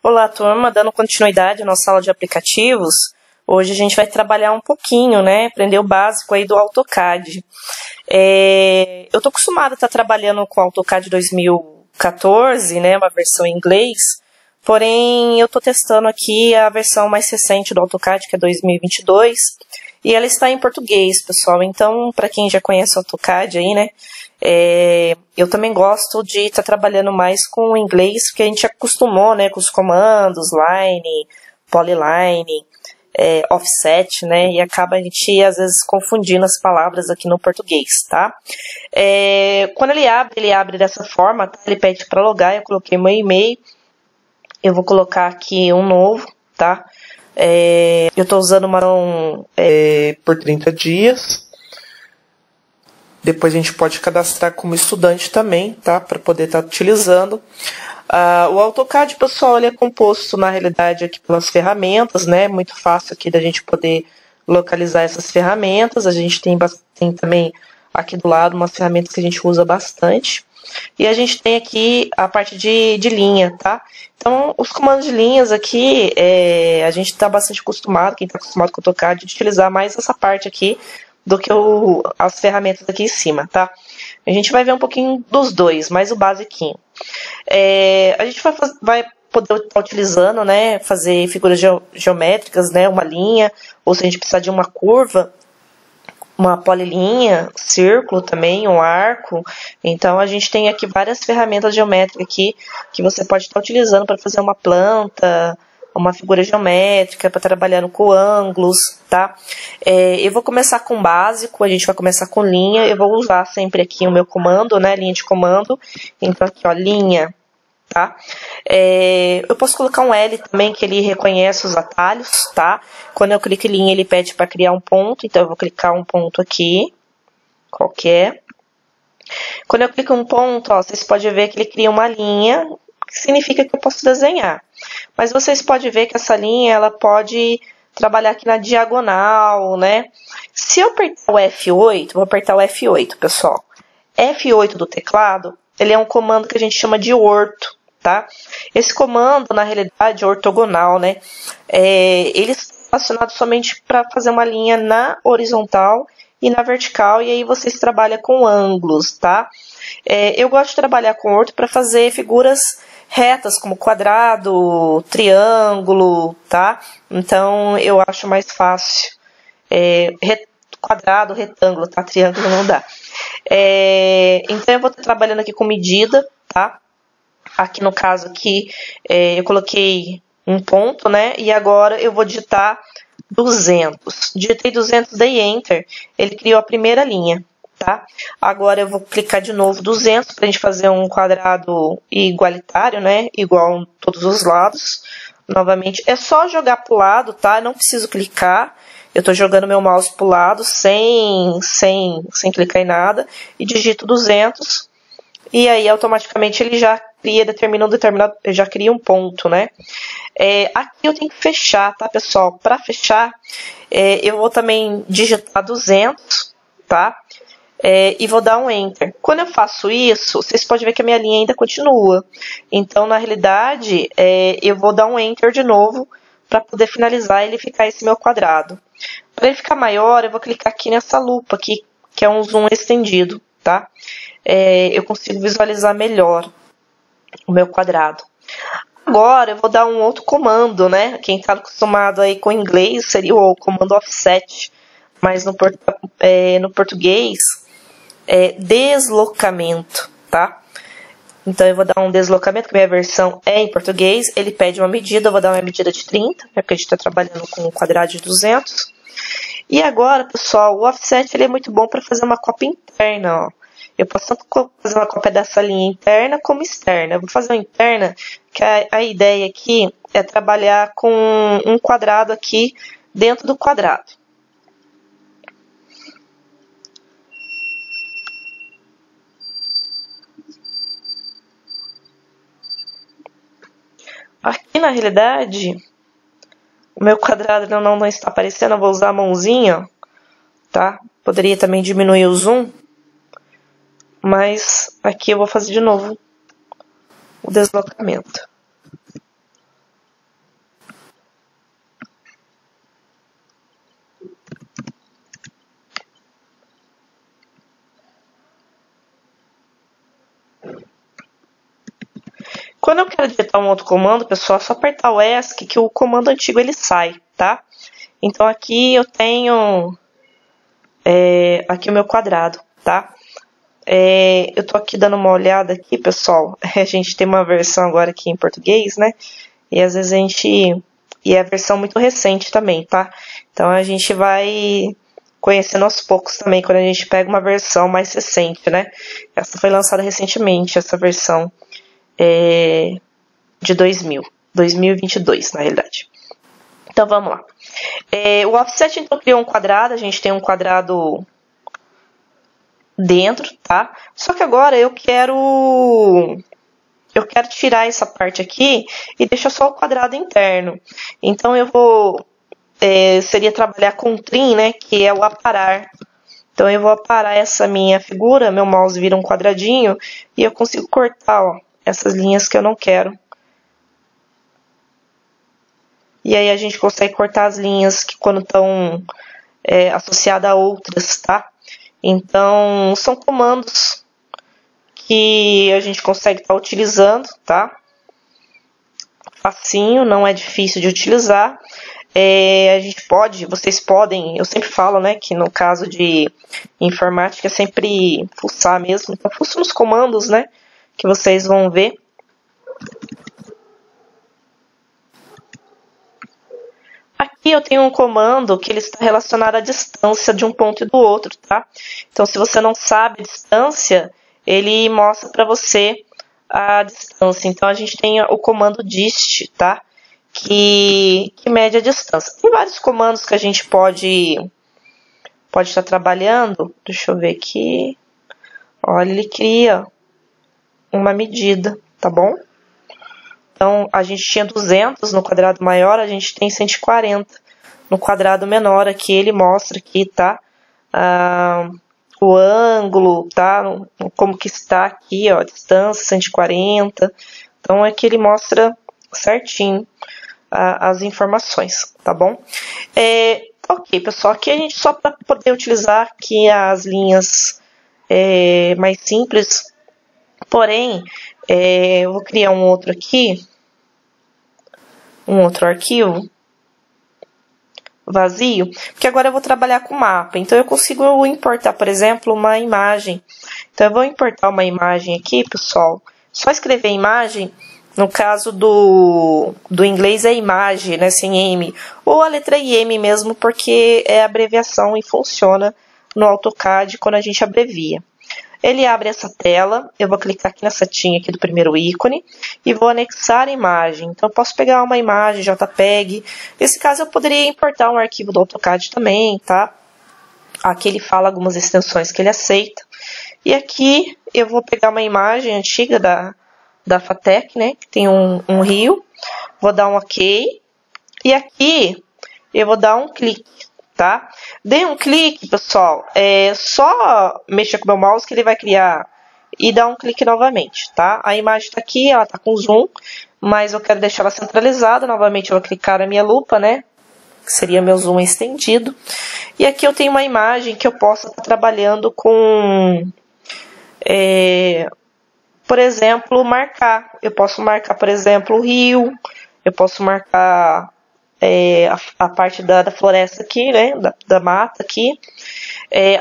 Olá, turma, dando continuidade à nossa aula de aplicativos, hoje a gente vai trabalhar um pouquinho, né, aprender o básico aí do AutoCAD. Eu estou acostumada a estar trabalhando com o AutoCAD 2014, né, uma versão em inglês, porém eu estou testando aqui a versão mais recente do AutoCAD, que é 2022, e ela está em português, pessoal. Então, para quem já conhece o AutoCAD aí, né, eu também gosto de estar trabalhando mais com o inglês, porque a gente acostumou, né, com os comandos, line, polyline, offset, né, e acaba a gente, às vezes, confundindo as palavras aqui no português, tá? Quando ele abre dessa forma, tá? Ele pede para logar, eu coloquei meu e-mail, eu vou colocar aqui um novo, tá? Eu estou usando uma por 30 dias. Depois a gente pode cadastrar como estudante também, tá? Para poder estar utilizando. O AutoCAD, pessoal, ele é composto, na realidade, aqui pelas ferramentas, né? Muito fácil aqui da gente poder localizar essas ferramentas. A gente tem também aqui do lado umas ferramentas que a gente usa bastante. E a gente tem aqui a parte de linha, tá? Então, os comandos de linhas aqui, a gente está bastante acostumado, quem está acostumado com o AutoCAD, de utilizar mais essa parte aqui do que as ferramentas aqui em cima, tá? A gente vai ver um pouquinho dos dois, mais o basiquinho. A gente vai poder estar utilizando, né, fazer figuras geométricas, né, uma linha, ou se a gente precisar de uma curva, uma polilinha, círculo também, um arco. Então a gente tem aqui várias ferramentas geométricas aqui que você pode estar utilizando para fazer uma planta, uma figura geométrica, para trabalhar com ângulos, tá? Eu vou começar com o básico, a gente vai começar com linha, eu vou usar sempre aqui o meu comando, né, linha de comando. Então aqui, ó, linha, tá? Eu posso colocar um L também, que ele reconhece os atalhos, tá? Quando eu clico em linha, ele pede para criar um ponto, então eu vou clicar um ponto aqui, qualquer. Quando eu clico em um ponto, ó, vocês podem ver que ele cria uma linha, que significa que eu posso desenhar. Mas vocês podem ver que essa linha, ela pode trabalhar aqui na diagonal, né? Se eu apertar o F8, vou apertar o F8, pessoal. F8 do teclado, ele é um comando que a gente chama de orto, tá? Esse comando, na realidade, é ortogonal, né? Ele está relacionado somente para fazer uma linha na horizontal e na vertical, e aí vocês trabalham com ângulos, tá? Eu gosto de trabalhar com orto para fazer figuras retas, como quadrado, triângulo, tá? Então, eu acho mais fácil. Quadrado, retângulo, tá? Triângulo não dá. Então, eu vou estar trabalhando aqui com medida, tá? Aqui no caso, aqui, eu coloquei um ponto, né? E agora eu vou digitar 200. Digitei 200, dei Enter. Ele criou a primeira linha, tá? Agora eu vou clicar de novo 200 para a gente fazer um quadrado igualitário, né? Igual em todos os lados. Novamente, é só jogar para o lado, tá? Eu não preciso clicar. Eu estou jogando meu mouse para o lado sem clicar em nada. E digito 200. E aí, automaticamente, ele já cria, já cria um ponto, né? Aqui eu tenho que fechar, tá, pessoal? Para fechar, eu vou também digitar 200, tá? E vou dar um Enter. Quando eu faço isso, vocês podem ver que a minha linha ainda continua. Então, na realidade, eu vou dar um Enter de novo para poder finalizar e ele ficar esse meu quadrado. Para ele ficar maior, eu vou clicar aqui nessa lupa aqui, que é um zoom estendido, tá? Eu consigo visualizar melhor o meu quadrado. Agora eu vou dar um outro comando, né? Quem está acostumado aí com inglês seria o comando offset, mas no português é deslocamento, tá? Então eu vou dar um deslocamento, que minha versão é em português. Ele pede uma medida, eu vou dar uma medida de 30, né? Porque a gente está trabalhando com um quadrado de 200. E agora, pessoal, o offset ele é muito bom para fazer uma cópia interna, ó. Eu posso tanto fazer uma cópia dessa linha interna como externa. Eu vou fazer uma interna, que a ideia aqui é trabalhar com um quadrado aqui dentro do quadrado. Aqui, na realidade, o meu quadrado não está aparecendo. Eu vou usar a mãozinha, tá? Poderia também diminuir o zoom. Mas aqui eu vou fazer de novo o deslocamento. Quando eu quero digitar um outro comando, pessoal, é só apertar o ESC que o comando antigo ele sai, tá? Então aqui eu tenho aqui o meu quadrado, tá? Eu tô aqui dando uma olhada aqui, pessoal. A gente tem uma versão agora aqui em português, né? E às vezes e é a versão muito recente também, tá? Então a gente vai conhecendo aos poucos também quando a gente pega uma versão mais recente, né? Essa foi lançada recentemente, essa versão de 2022, na realidade. Então vamos lá. O offset então criou um quadrado, a gente tem um quadrado dentro, tá? Só que agora eu quero tirar essa parte aqui e deixar só o quadrado interno. Então eu vou seria trabalhar com trim, né, que é o aparar. Então eu vou aparar essa minha figura, meu mouse vira um quadradinho e eu consigo cortar, ó, essas linhas que eu não quero. E aí a gente consegue cortar as linhas que quando estão associadas a outras, tá? Então são comandos que a gente consegue estar utilizando, tá? Facinho, não é difícil de utilizar. Vocês podem, eu sempre falo, né, que no caso de informática é sempre fuçar mesmo. Então, fuça nos comandos, né, que vocês vão ver. Aqui eu tenho um comando que ele está relacionado à distância de um ponto e do outro, tá? Então, se você não sabe a distância, ele mostra para você a distância. Então, a gente tem o comando dist, tá? Que mede a distância. Tem vários comandos que a gente pode estar trabalhando. Deixa eu ver aqui. Olha, ele cria uma medida, tá bom? Então, a gente tinha 200 no quadrado maior, a gente tem 140 no quadrado menor. Aqui ele mostra aqui, tá? O ângulo, tá? Como que está aqui, ó, a distância, 140. Então, aqui ele mostra certinho as informações, tá bom? Ok, pessoal, aqui a gente só para poder utilizar aqui as linhas mais simples, porém, eu vou criar um outro aqui, um outro arquivo vazio, porque agora eu vou trabalhar com mapa, então eu consigo importar, por exemplo, uma imagem. Então eu vou importar uma imagem aqui, pessoal, só escrever imagem. No caso do inglês é imagem, né, sem M, ou a letra IM mesmo, porque é abreviação e funciona no AutoCAD quando a gente abrevia. Ele abre essa tela, eu vou clicar aqui na setinha aqui do primeiro ícone e vou anexar a imagem. Então eu posso pegar uma imagem JPEG, nesse caso eu poderia importar um arquivo do AutoCAD também, tá? Aqui ele fala algumas extensões que ele aceita. E aqui eu vou pegar uma imagem antiga da FATEC, né, que tem um rio, vou dar um OK, e aqui eu vou dar um clique, tá? Dei um clique, pessoal, só mexer com o meu mouse que ele vai criar e dar um clique novamente, tá? A imagem está aqui, ela está com zoom, mas eu quero deixar ela centralizada, novamente eu vou clicar na minha lupa, né, que seria meu zoom estendido, e aqui eu tenho uma imagem que eu posso estar trabalhando com... por exemplo, marcar. Eu posso marcar, por exemplo, o rio. Eu posso marcar a parte da floresta aqui, né? Da mata aqui.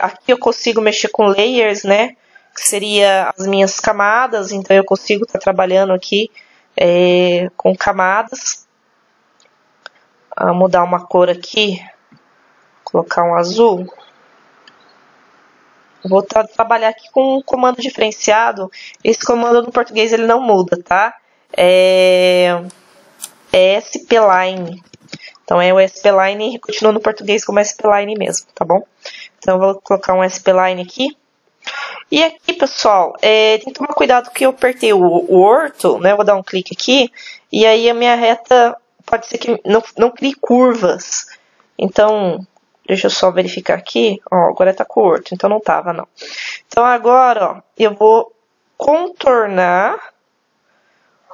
Aqui eu consigo mexer com layers, né? Que seria as minhas camadas. Então eu consigo estar trabalhando aqui com camadas. Mudar uma cor aqui. Colocar um azul. Vou trabalhar aqui com um comando diferenciado. Esse comando no português ele não muda, tá? É spline. Então é o spline e continua no português como spline mesmo, tá bom? Então eu vou colocar um spline aqui. E aqui, pessoal, tem que tomar cuidado que eu apertei o orto, né? Eu vou dar um clique aqui. E aí a minha reta pode ser que não crie curvas. Então... deixa eu só verificar aqui. Ó, agora tá com o orto, então não tava, não. Então agora, ó, eu vou contornar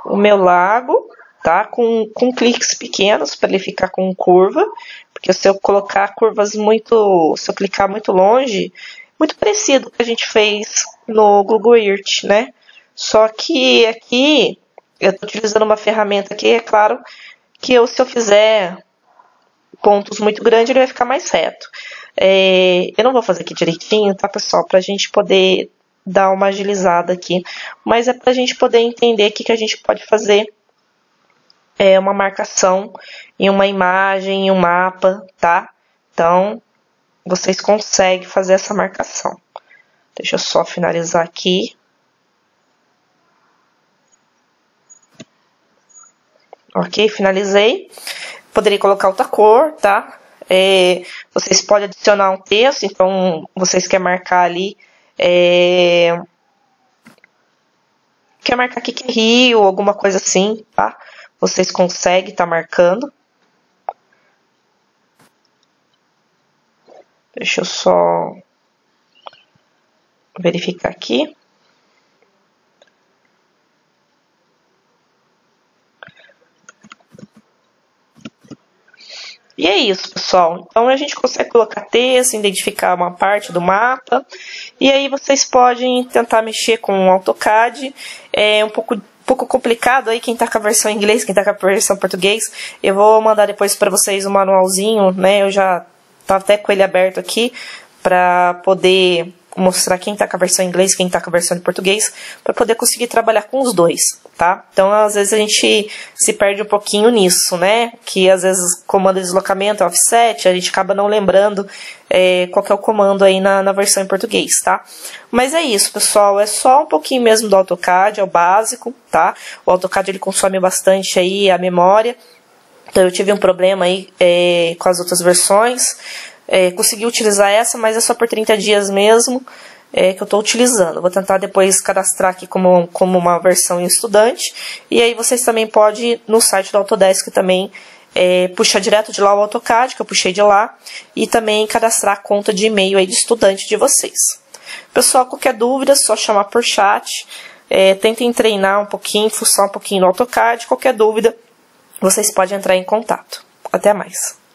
o meu lago, tá? Com cliques pequenos, para ele ficar com curva. Porque se eu colocar curvas se eu clicar muito longe, muito parecido com o que a gente fez no Google Earth, né? Só que aqui eu estou utilizando uma ferramenta aqui, é claro que se eu fizer pontos muito grandes, ele vai ficar mais reto. Eu não vou fazer aqui direitinho, tá, pessoal? Pra gente poder dar uma agilizada aqui. Mas é pra gente poder entender o que a gente pode fazer. Uma marcação em uma imagem, em um mapa, tá? Então, vocês conseguem fazer essa marcação. Deixa eu só finalizar aqui. Ok, finalizei. Poderia colocar outra cor, tá? Vocês podem adicionar um texto, então vocês querem marcar ali. Quer marcar aqui que é Rio, alguma coisa assim, tá? Vocês conseguem estar marcando. Deixa eu só verificar aqui. E é isso, pessoal. Então a gente consegue colocar texto, identificar uma parte do mapa. E aí vocês podem tentar mexer com o AutoCAD. É um pouco complicado aí quem tá com a versão em inglês, quem tá com a versão em português. Eu vou mandar depois para vocês um manualzinho, né? Eu já tava até com ele aberto aqui para poder mostrar quem tá com a versão em inglês, quem tá com a versão em português, para poder conseguir trabalhar com os dois, tá? Então, às vezes a gente se perde um pouquinho nisso, né? Que às vezes comando de deslocamento, offset, a gente acaba não lembrando qual que é o comando aí na versão em português, tá? Mas é isso, pessoal, é só um pouquinho mesmo do AutoCAD, é o básico, tá? O AutoCAD ele consome bastante aí a memória, então eu tive um problema aí com as outras versões. Consegui utilizar essa, mas é só por 30 dias mesmo que eu estou utilizando. Vou tentar depois cadastrar aqui como uma versão em estudante. E aí vocês também podem ir no site do Autodesk também, puxar direto de lá o AutoCAD, que eu puxei de lá, e também cadastrar a conta de e-mail aí de estudante de vocês. Pessoal, qualquer dúvida é só chamar por chat. Tentem treinar um pouquinho, fuçar um pouquinho no AutoCAD. Qualquer dúvida, vocês podem entrar em contato. Até mais.